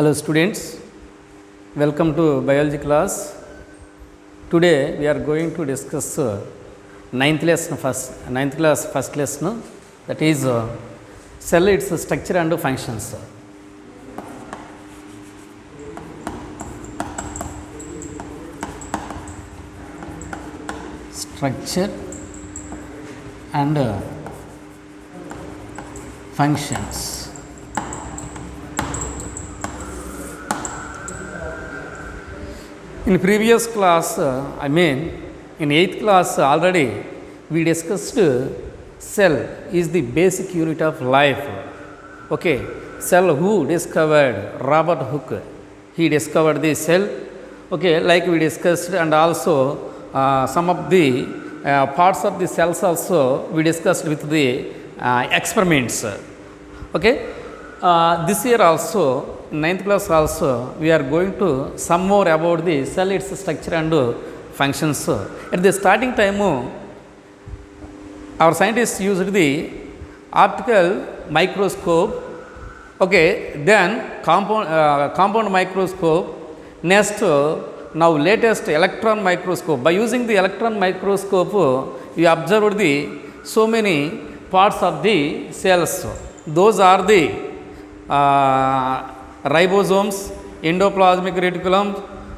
Hello students, welcome to biology class. Today we are going to discuss ninth class first lesson, that is cell, its structure and functions. Structure and functions. In previous class, in 8th class already we discussed cell is the basic unit of life. Okay, cell who discovered? Robert Hooke. He discovered the cell. Okay, like we discussed, and also some of the parts of the cells also we discussed with the experiments. Okay, this year also, 9th class also, we are going to some more about the cell, its structure and functions. At the starting time, our scientists used the optical microscope, okay, then compound microscope, next now latest electron microscope. By using the electron microscope, we observed the so many parts of the cells. Those are the ribosomes, endoplasmic reticulum,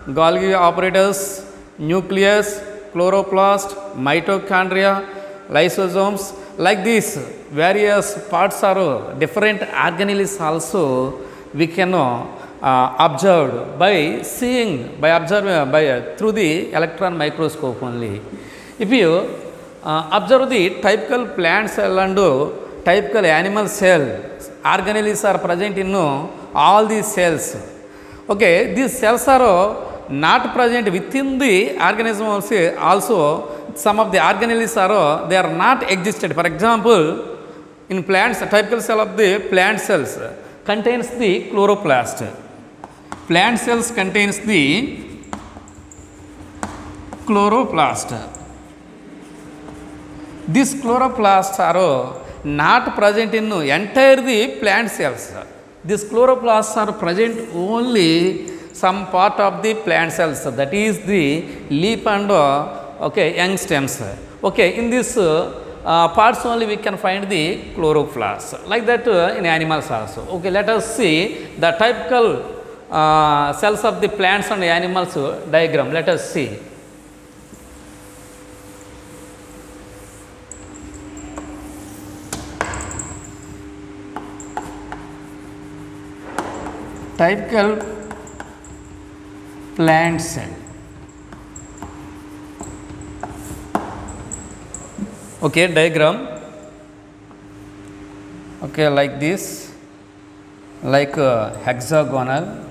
Golgi apparatus, nucleus, chloroplast, mitochondria, lysosomes. Like this, various parts are different organelles also we can observe by seeing, by observing, through the electron microscope only. If you observe the typical plant cell and typical animal cell, organelles are present in all these cells. Okay, these cells are not present within the organism also. Some of the organelles are, they are not existed. For example, in plants, typical cell of the plant cells contains the chloroplast. Plant cells contains the chloroplast. These chloroplasts are not present in entire the plant cells. These chloroplasts are present only some part of the plant cells, that is the leaf and okay, young stems. Okay, in this parts only we can find the chloroplasts. Like that in animals also. Okay, let us see the typical cells of the plants and animals diagram. Let us see. Typical plant cell. Okay, diagram. Okay, like this, like hexagonal.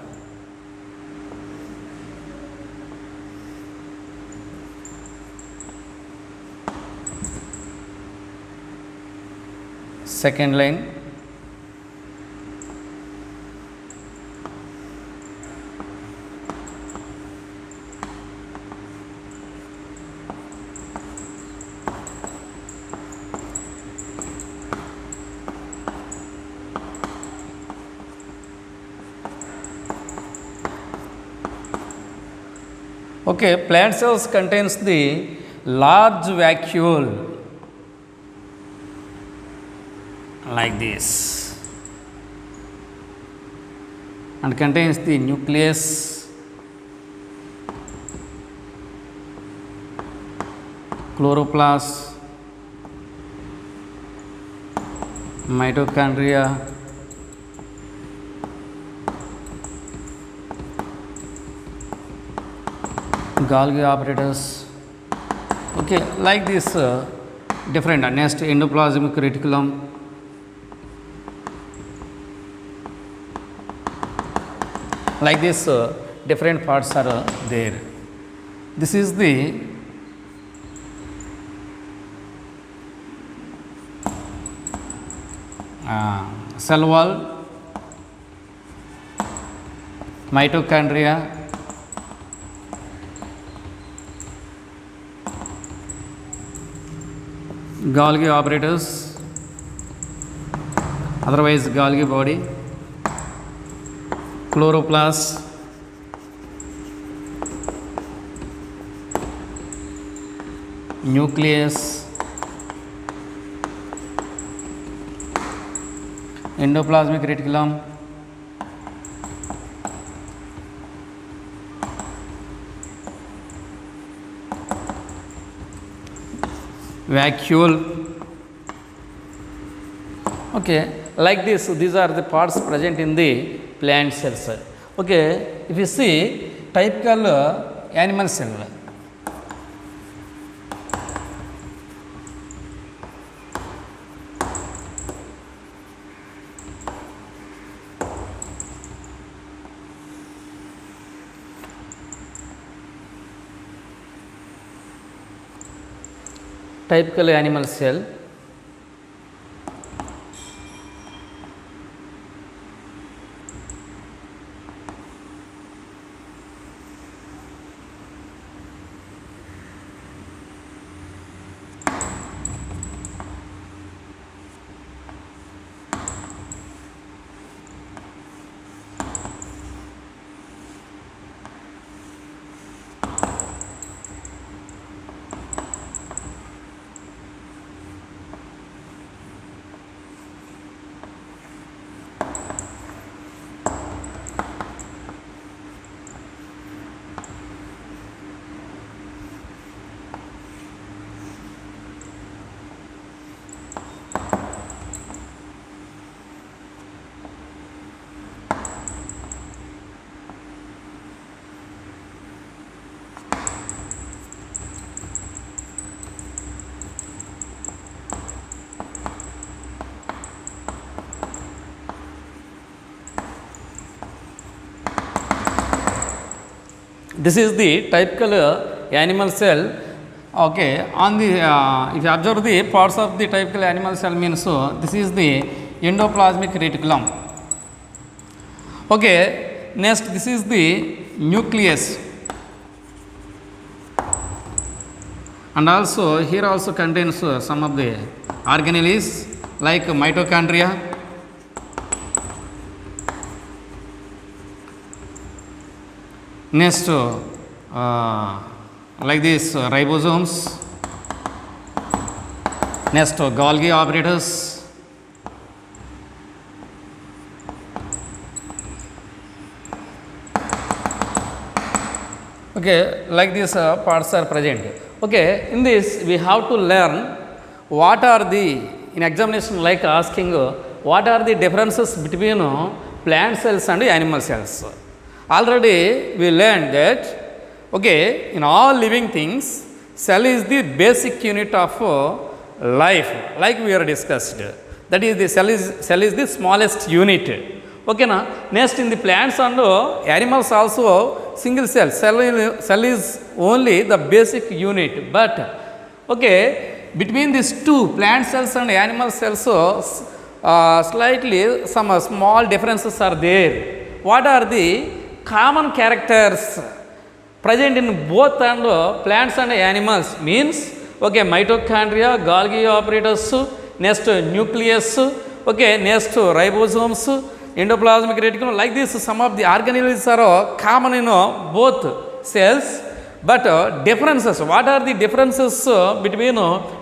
Second line. Okay, plant cells contains the large vacuole like this, and contains the nucleus, chloroplast, mitochondria, Golgi apparatus. Okay, like this different. Next, endoplasmic reticulum. Like this different parts are there. This is the cell wall, mitochondria, Golgi apparatus, otherwise Golgi body, chloroplast, nucleus, endoplasmic reticulum, vacuole. Okay, like this, these are the parts present in the plant cells. Okay, if you see typical animal cell, typical animal cell. This is the typical animal cell. Okay, on the if you observe the parts of the typical animal cell means this is the endoplasmic reticulum. Okay, next this is the nucleus, and also here also contains some of the organelles like mitochondria. Next, like this ribosomes. Next, Golgi apparatus. Okay, like these parts are present. Okay, in this we have to learn what are the, in examination like asking what are the differences between plant cells and animal cells. Already we learned that, okay, in all living things, cell is the basic unit of life, like we are discussed. That is, the cell is the smallest unit. Okay, na? Next, in the plants and animals also, single cell. Cell is only the basic unit. But, okay, between these two, plant cells and animal cells, slightly some small differences are there. What are the common characters present in both and plants and animals? Means, okay, mitochondria, Golgi apparatus, next nucleus, okay, next ribosomes, endoplasmic reticulum. Like this, some of the organelles are common in both cells. But differences, what are the differences between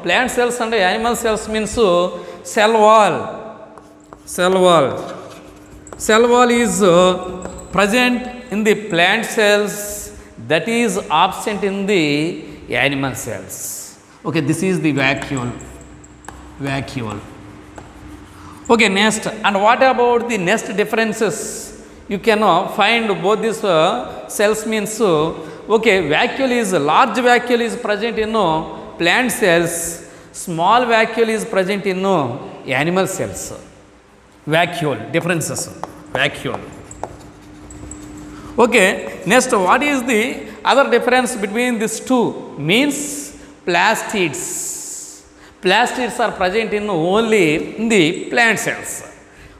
plant cells and animal cells? Means cell wall. Cell wall. Cell wall is present in the plant cells, that is absent in the animal cells. Okay, this is the vacuole. Vacuole. Okay, next, and what about the next differences? You can find both these cells means, okay, vacuole is, large vacuole is present in plant cells, small vacuole is present in animal cells. Vacuole, differences, vacuole. Okay, next, what is the other difference between these two? Means plastids. Plastids are present in only in the plant cells.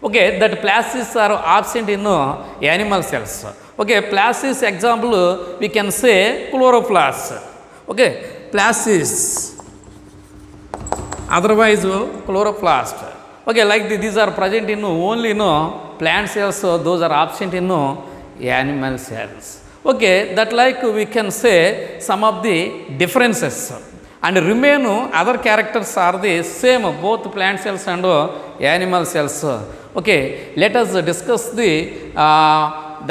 Okay, that plastids are absent in animal cells. Okay, plastids example we can say chloroplast. Okay, plastids, otherwise chloroplast. Okay, like these are present in only plant cells, those are absent in animal cells. Okay, that like we can say some of the differences, and remain other characters are the same, both plant cells and animal cells. Okay, let us discuss the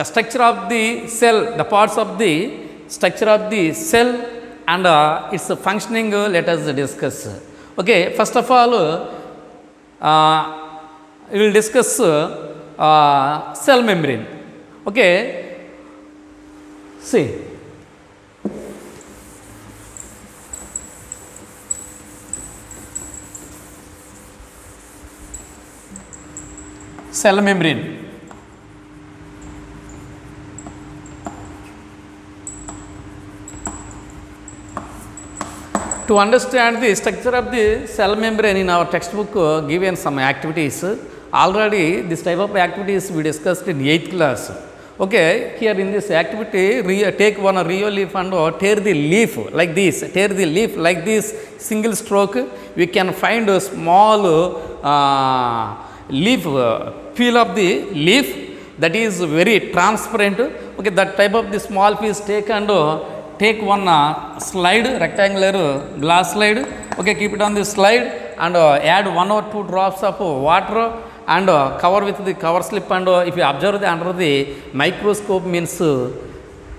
structure of the cell, the parts of the structure of the cell and its functioning. Let us discuss. Okay, first of all, we will discuss cell membrane. Okay, see, cell membrane. To understand the structure of the cell membrane, in our textbook given some activities. Already this type of activities we discussed in 8th class. Okay, here in this activity, take one rio leaf and tear the leaf like this. Tear the leaf like this, single stroke. We can find a small leaf, peel of the leaf that is very transparent. Okay, that type of the small piece take and take one slide, rectangular glass slide. Okay, keep it on the slide and add 1 or 2 drops of water and cover with the cover slip, and if you observe the under the microscope means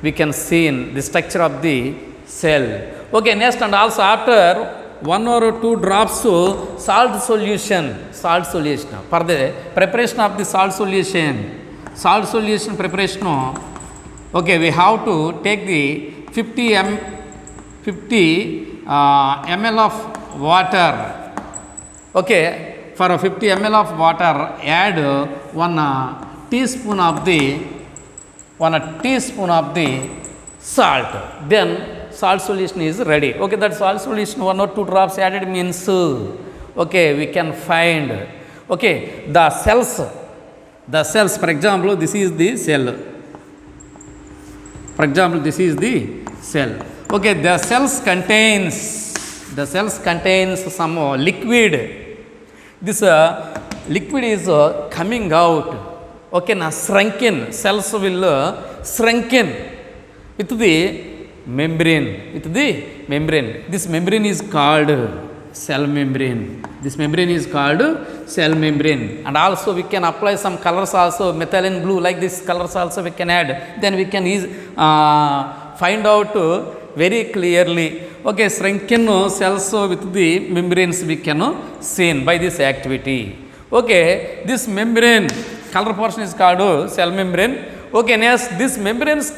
we can see in the structure of the cell. Okay, next, and also after 1 or 2 drops salt solution for the preparation of the salt solution preparation. Okay, we have to take the 50 ml of water. Okay, for 50 ml of water, add 1 teaspoon of the salt. Then salt solution is ready. Okay, that salt solution 1 or 2 drops added means okay, we can find okay the cells. For example, this is the cell. For example, this is the cell. Okay, the cells contains some liquid. This liquid is coming out. Okay, now shrunken cells will shrunken with the membrane. This membrane is called cell membrane. And also we can apply some colors also, methylene blue, like this colors also we can add. Then we can find out very clearly. Okay, shrunken cells with the membranes we can see by this activity. Okay, this membrane color portion is called cell membrane. Okay, next, this membranes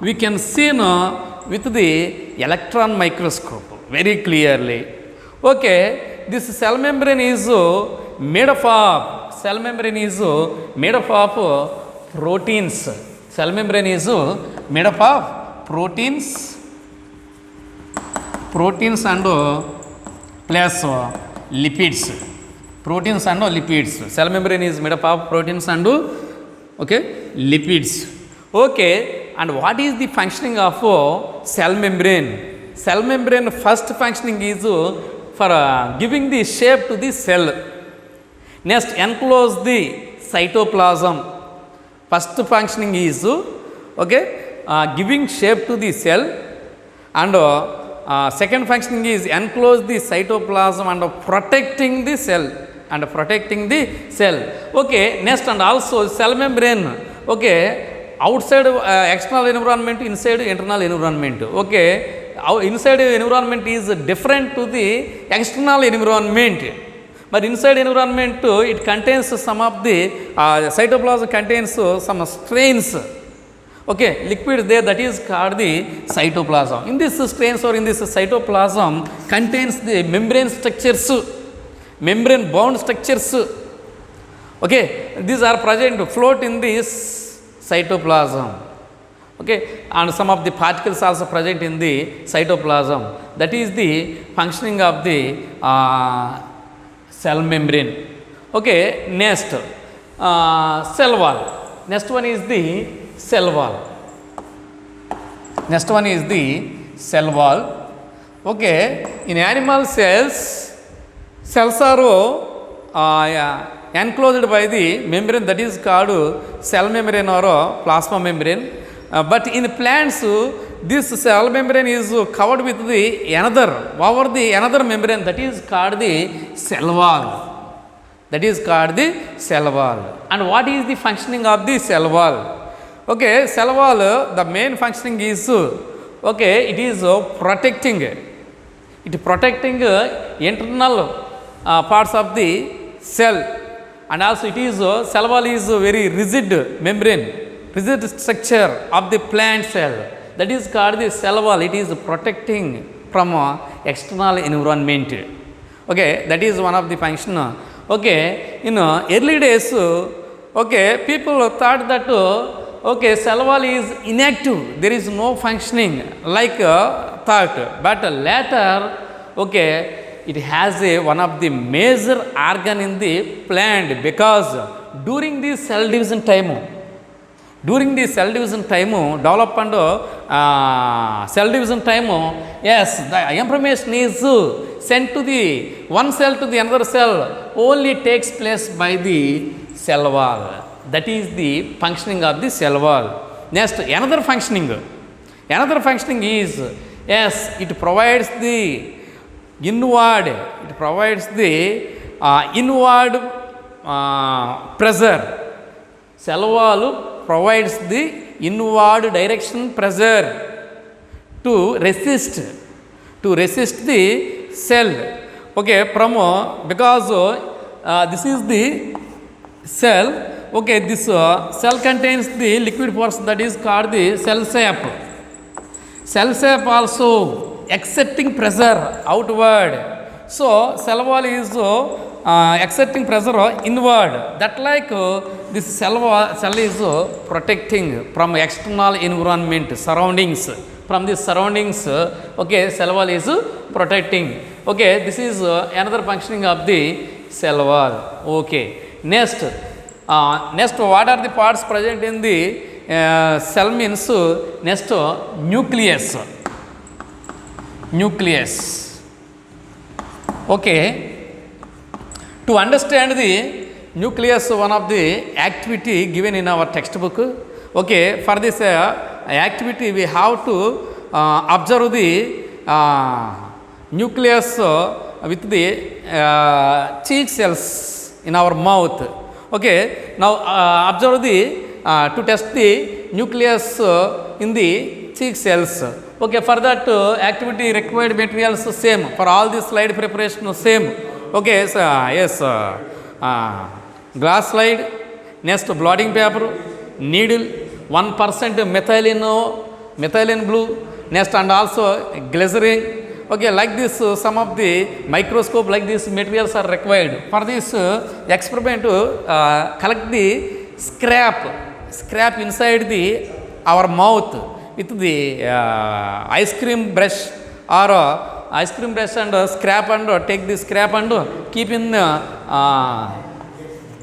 we can see with the electron microscope very clearly. Okay, this cell membrane is made up of proteins. Cell membrane is made up of proteins and plus lipids. Cell membrane is made up of proteins and lipids. Okay, and what is the functioning of cell membrane? Cell membrane first functioning is for giving the shape to the cell. Next, enclose the cytoplasm. First functioning is giving shape to the cell, and second functioning is enclose the cytoplasm and protecting the cell. Okay, next, and also cell membrane, okay, outside external environment, inside internal environment. Okay, inside environment is different to the external environment, but inside environment it contains some of the cytoplasm contains some strains. Okay, liquid there, that is called the cytoplasm. In this strains or in this cytoplasm contains the membrane structures, membrane bound structures. Okay, these are present, float in this cytoplasm. Okay, and some of the particles also present in the cytoplasm. That is the functioning of the cell membrane. Okay, next, cell wall. Next one is the cell wall. Okay, in animal cells are enclosed by the membrane that is called cell membrane or plasma membrane. But in plants, this cell membrane is covered with the another membrane that is called the cell wall. That is called the cell wall. And what is the functioning of the cell wall? Okay, cell wall, the main functioning is, okay, it is protecting. It protecting internal parts of the cell, and also it is cell wall is very rigid membrane, rigid structure of the plant cell. That is called the cell wall. It is protecting from external environment. Okay, that is one of the function. Okay, in early days, okay, people thought that okay, cell wall is inactive, there is no functioning like thought, but later, okay, it has one of the major organ in the plant, because during the cell division time, development cell division time, yes, the information is sent to the one cell to the another cell only takes place by the cell wall. That is the functioning of the cell wall. Next, another functioning is, yes, it provides the inward pressure. Cell wall provides the inward direction pressure to resist the cell. Okay, from because this is the cell. Okay, this cell contains the liquid portion that is called the cell shape. Cell shape also exerting pressure outward. So cell wall is exerting pressure inward. That like this cell is protecting from external environment, surroundings. From the surroundings, okay, cell wall is protecting. Okay, this is another functioning of the cell wall. Okay, next, what are the parts present in the cell means, next, nucleus. Okay, to understand the nucleus, one of the activity given in our textbook. Okay, for this activity we have to observe the nucleus with the cheek cells in our mouth. Okay, now observe the to test the nucleus in the cheek cells. Okay, for that activity required materials same, for all the slide preparation same. Okay, so yes, glass slide, next blotting paper, needle, 1% methylene blue, next, and also glycerin. Okay, like this, some of the microscope like this materials are required. For this experiment, collect the scrap inside our mouth with the ice cream brush and scrap, and take the scrap and keep in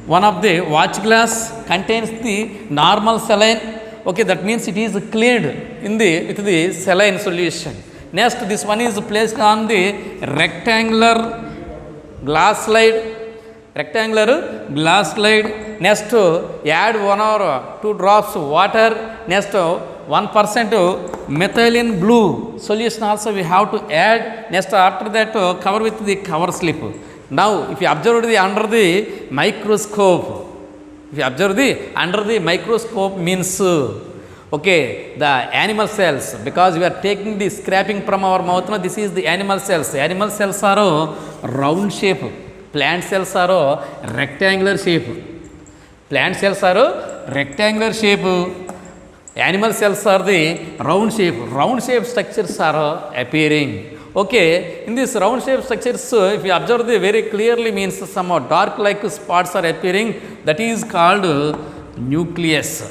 one of the watch glass, contains the normal saline. Okay, that means it is cleared with the saline solution. Next, this one is placed on the rectangular glass slide. Next, add 1 or 2 drops water. Next, 1% methylene blue solution also we have to add. Next, after that, cover with the cover slip. Now, if you observe under the microscope, means okay, the animal cells, because we are taking the scraping from our mouth. Now, this is the animal cells. Animal cells are round shape. Plant cells are rectangular shape. Animal cells are the round shape. Round shape structures are appearing. Okay, in this round shape structures, if you observe the very clearly, means some dark like spots are appearing. That is called nucleus.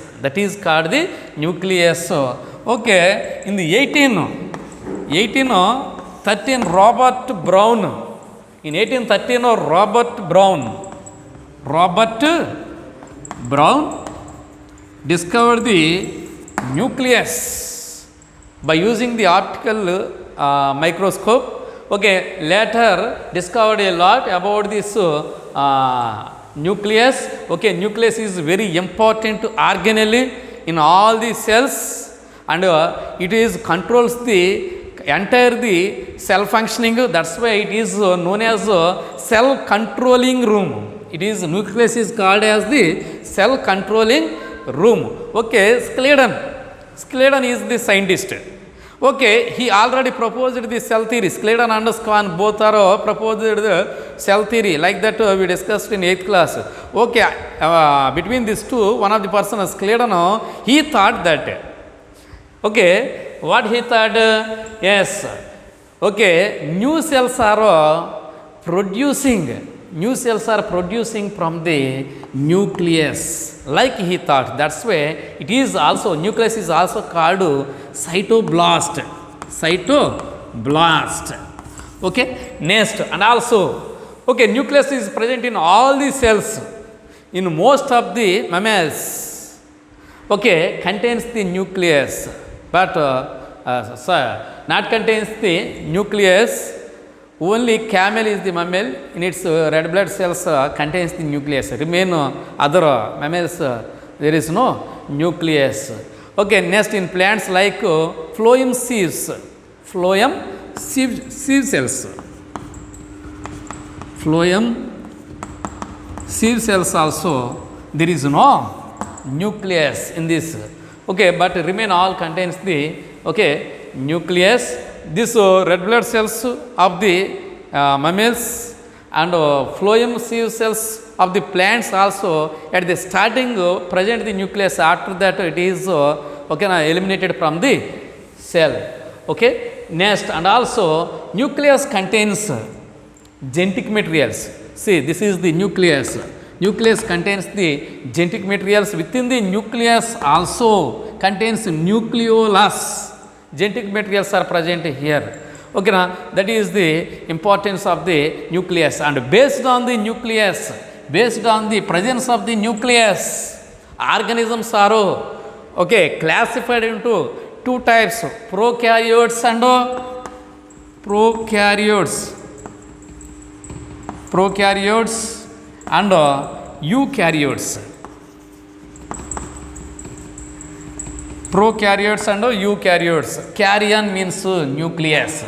Okay, in the 1813, Robert Brown discovered the nucleus by using the optical microscope. Okay, later discovered a lot about this nucleus. Okay, nucleus is very important organelle in all the cells, and it is controls the entire the cell functioning. That's why it is known as cell controlling room. It is nucleus is called as the cell controlling room. Okay, Scladon is the scientist. Okay, he already proposed the cell theory. Scladon and Swan both are proposed the cell theory, like that we discussed in 8th class. Okay, between these two, one of the person, Scladon, he thought that, okay, what he thought, yes, okay, new cells are producing from the nucleus, like he thought. That's why it is also, nucleus is also called cytoblast. Okay, next, and also, okay, nucleus is present in all the cells, in most of the mammals. Okay, contains the nucleus, but not contains the nucleus. Only camel is the mammal, in its red blood cells contains the nucleus. Remain other mammals, there is no nucleus. Okay, next, in plants like phloem sieves cells. Phloem sieve cells also, there is no nucleus in this. Okay, but remain all contains the, okay, nucleus. This red blood cells of the mammals and phloem sieve cells of the plants also at the starting present the nucleus. After that it is okay, eliminated from the cell. Okay, next, and also nucleus contains genetic materials. See, this is the nucleus. Nucleus contains the genetic materials. Within the nucleus also contains nucleolus. Genetic materials are present here. Okay, that is the importance of the nucleus. And based on the nucleus, based on the presence of the nucleus, organisms are, okay, classified into two types: prokaryotes and eukaryotes. Prokaryotes and eukaryotes. Karyon means nucleus.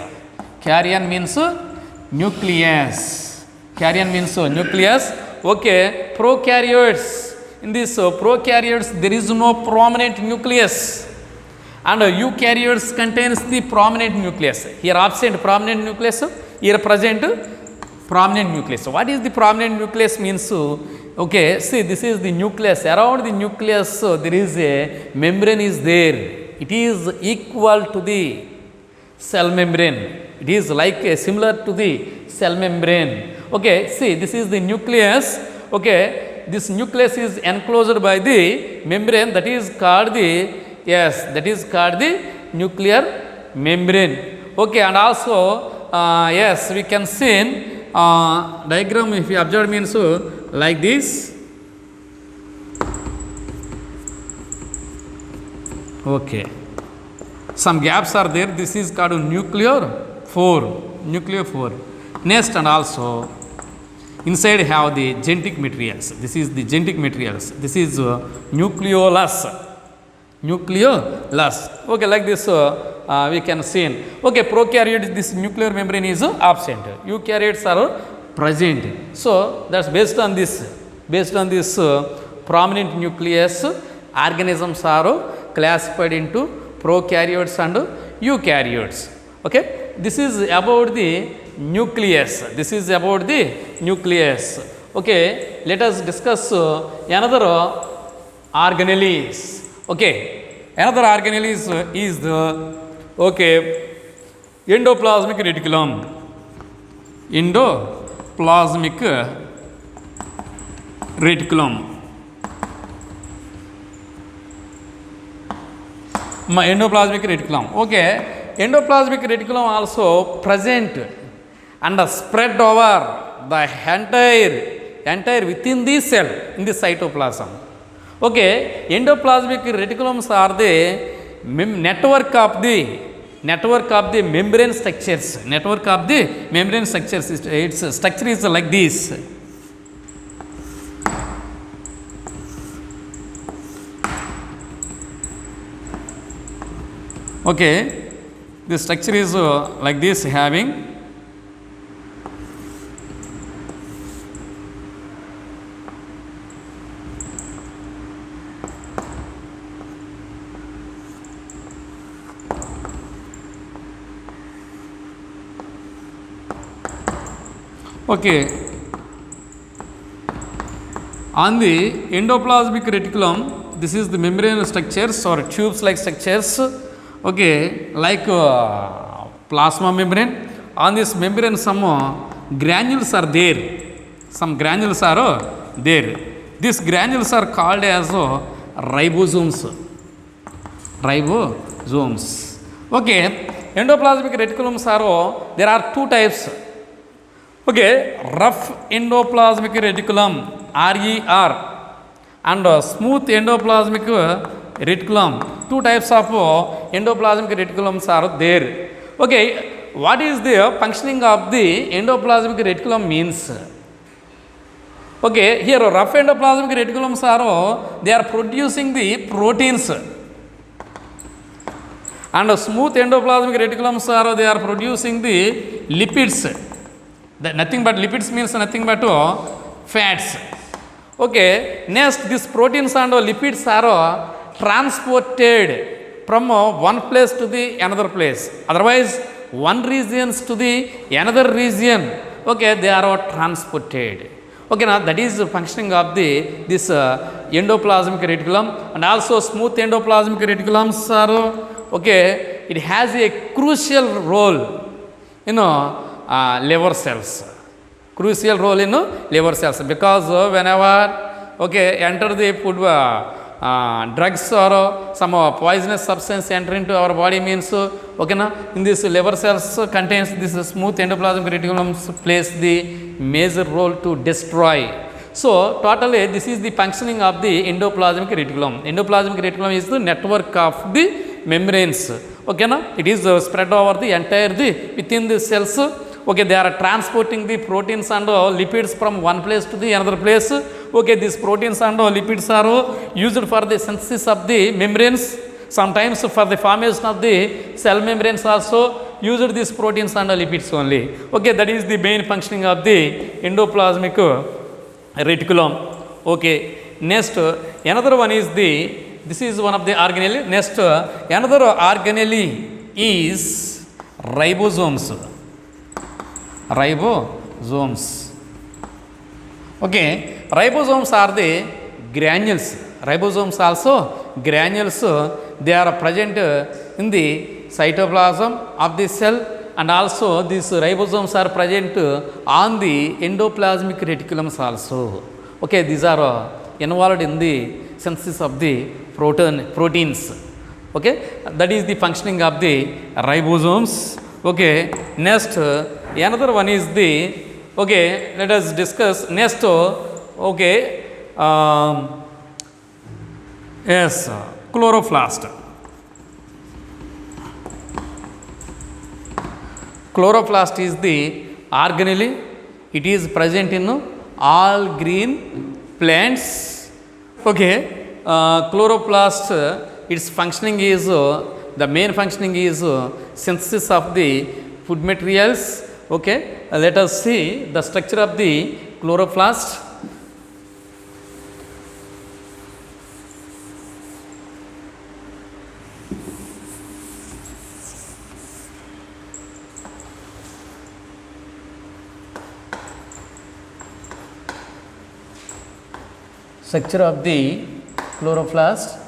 Okay, prokaryotes. In this prokaryotes, there is no prominent nucleus, and eukaryotes contains the prominent nucleus. Here absent prominent nucleus, here present prominent nucleus. What is the prominent nucleus means? Okay, see, this is the nucleus. Around the nucleus there is a membrane is there. It is equal to the cell membrane. It is like similar to the cell membrane. Okay, see, this is the nucleus. Okay, this nucleus is enclosed by the membrane, that is called the, yes, that is called the nuclear membrane. Okay, and also yes, we can see diagram, if you observe, means like this. Okay, some gaps are there. This is called nuclear 4. Next, and also inside have the genetic materials. This is the genetic materials. This is nucleolus. Okay, like this we can see. Okay, prokaryotes, this nuclear membrane is absent. Eukaryotes are present. So that's based on this prominent nucleus, organisms are classified into prokaryotes and eukaryotes. Okay, this is about the nucleus. Okay, let us discuss another organelles. Okay, another organelles is the, okay, endoplasmic reticulum. Endoplasmic reticulum. Okay, endoplasmic reticulum also present and spread over the entire within the cell in the cytoplasm. Okay, endoplasmic reticulums are the network of the membrane structures. Its structure is like this. Okay, the structure is like this having okay. On the endoplasmic reticulum, this is the membrane structures or tubes like structures, okay, like plasma membrane. On this membrane, some granules are there. Some granules are there. These granules are called as ribosomes. Ribosomes. Okay, endoplasmic reticulums are there are two types. Okay, rough endoplasmic reticulum RER and smooth endoplasmic reticulum. Two types of endoplasmic reticulums are there. Okay, what is the functioning of the endoplasmic reticulum means? Okay, here rough endoplasmic reticulums are they are producing the proteins, and smooth endoplasmic reticulums are they are producing the lipids. Nothing but lipids means nothing but fats. Okay, next these proteins and lipids are transported from one place to the another place. Otherwise, one regions to the another region. Okay, they are transported. Okay, now that is the functioning of the this endoplasmic reticulum, and also smooth endoplasmic reticulums are okay. It has a crucial role, liver cells. Crucial role in liver cells, because whenever okay enter the food drugs or some poisonous substance enter into our body means okay na, in this liver cells contains this smooth endoplasmic reticulum plays the major role to destroy. So totally this is the functioning of the endoplasmic reticulum. Endoplasmic reticulum is the network of the membranes. Okay na, it is spread over the entire within the cells. Okay, they are transporting the proteins and lipids from one place to the another place. Okay, these proteins and lipids are used for the synthesis of the membranes. Sometimes for the formation of the cell membranes also used these proteins and lipids only. Okay, that is the main functioning of the endoplasmic reticulum. Okay, next another one is this is one of the organelle. Next another organelle is ribosomes. Ribosomes. Okay, ribosomes are the granules. Ribosomes also granules. They are present in the cytoplasm of the cell, and also these ribosomes are present on the endoplasmic reticulums also. Okay, these are involved in the synthesis of the proteins. Okay, that is the functioning of the ribosomes. Okay, next another one is the okay. Let us discuss next. Okay, yes, chloroplast. Chloroplast is the organelle. It is present in all green plants. Okay, chloroplast. Its functioning is the main functioning is synthesis of the food materials. Okay, let us see the structure of the chloroplast. Structure of the chloroplast.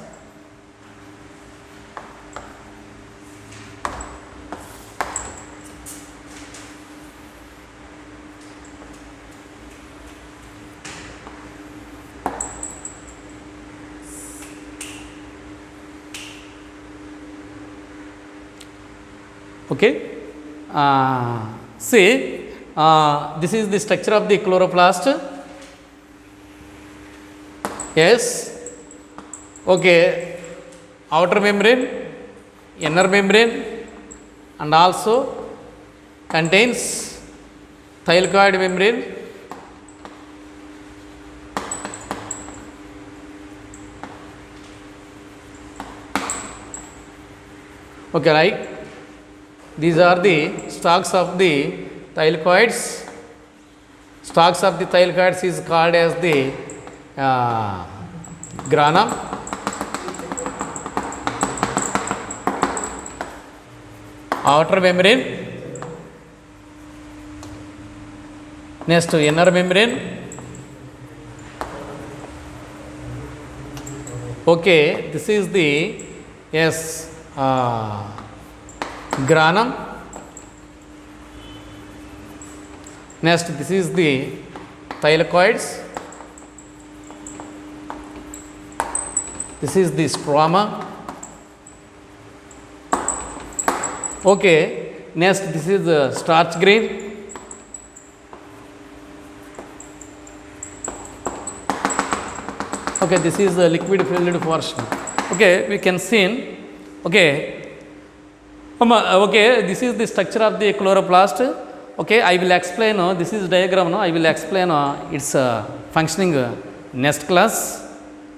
Okay, see, this is the structure of the chloroplast. Yes. Okay, outer membrane, inner membrane, and also contains thylakoid membrane. Okay, right? These are the stalks of the thylakoids. Stalks of the thylakoids is called as the granum. Outer membrane. Next, inner membrane. Okay, this is the granum. Next, this is the thylakoids. This is the stroma. Okay, next this is the starch grain. Okay, this is the liquid fluid portion. Okay, we can see. Okay, okay, this is the structure of the chloroplast. Okay, I will explain. This is diagram. I will explain its functioning next class.